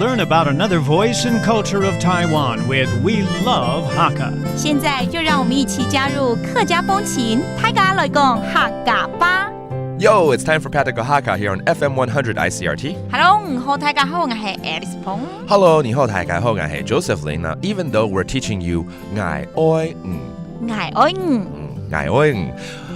learn about another voice and culture of Taiwan with We Love Hakka. 现在就让我们一起加入客家风情，大家来讲客家吧。Yo, it's time for Icrt Hakka here on FM 100 Icrt. Hello， 你好，大家好，我是 Alice Pong。Hello, 你好，大家好，我是 Joseph Lin. Now, even though we're teaching you ngai oi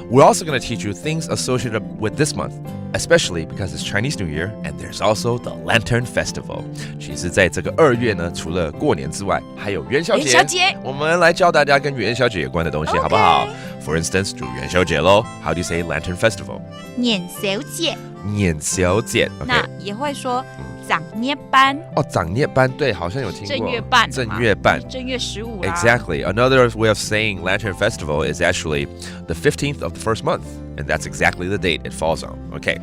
we're also going to teach you things associated with this month, especially because it's Chinese New Year and there's also the Lantern Festival. 其实在这个2月呢，除了过年之外，还有元宵节。我们来教大家跟元宵节有关的东西，好不好？ For instance, 就元宵节咯。How do you say Lantern Festival? 年宵节。年宵节。那也会说长夜班。哦，长夜班，对，好像有听过。正月半。正月15啦。Exactly. Another way of saying Lantern Festival is actually the 15th of the first month, and that's exactly the date it falls on. Okay.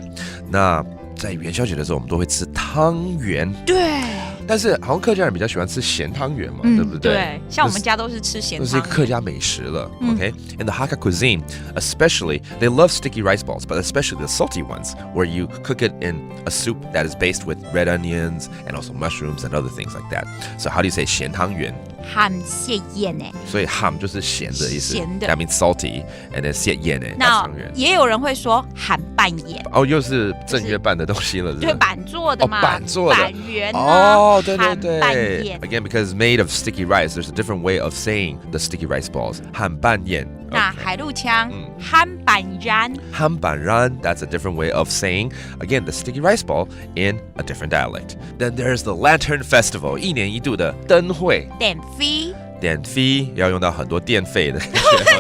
那在元宵节的时候，我们都会吃汤圆。对。但是好像客家人比较喜欢吃咸汤圆嘛，对不对？对，像我们家都是吃咸汤圆。这是客家美食了。Okay. In the Hakka cuisine, especially, they love sticky rice balls, but especially the salty ones, where you cook it in a soup that is based with red onions and also mushrooms and other things like that. So how do you say 咸汤圆？咸蟹盐诶，所以 ham 就是咸的意思，咸的 ，that means salty, and then 蟹盐诶，那也有人会说咸拌盐，哦，又是正月半的东西了，对，板做的嘛，板做的，板圆哦，对对对，拌盐 ，again because it's made of sticky rice, there's a different way of saying the sticky rice balls, 咸拌盐。那海陆腔咸板然，咸板然 that's a different way of saying again the sticky rice ball in a different dialect. Then there's the Lantern Festival, 一年一度的灯会。电费。电费要用到很多电费的，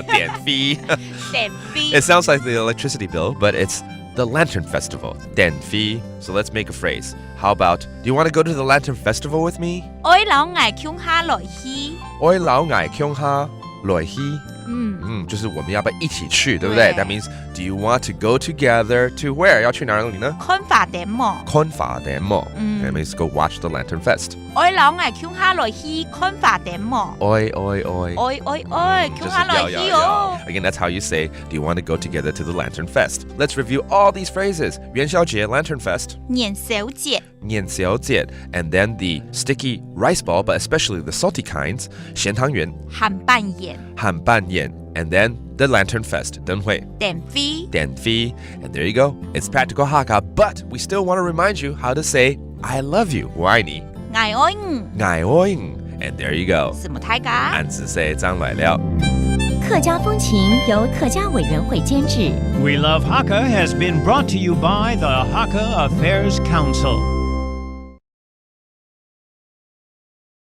电费。电费。It sounds like the electricity bill, but it's the Lantern Festival. 电费. So let's make a phrase. How about, do you want to go to the Lantern Festival with me? 我老爱穷下来去。我老爱穷下来去。就是我们要不要一起去，对不对？ That means, do you want to go together to where? 要去哪里呢？看法典幕。看法典幕。That means go watch the Lantern Fest. 我老爱穷下来去看法典幕。穷下来去哦。Again, that's how you say, do you want to go together to the Lantern Fest? Let's review all these phrases. 元宵节 Lantern Fest. 年宵节。年宵节 and then the sticky rice ball, but especially the salty kinds, 咸汤圆。咸拌盐。咸拌盐 and then the Lantern Fest, 灯会。电费 and there you go. It's practical Hakka, but we still want to remind you how to say I love you, 我爱你。爱爱你 and there you go. 什么大家？俺只说张来了。客家风情由客家委员会监制。 We Love Hakka has been brought to you by the Hakka Affairs Council.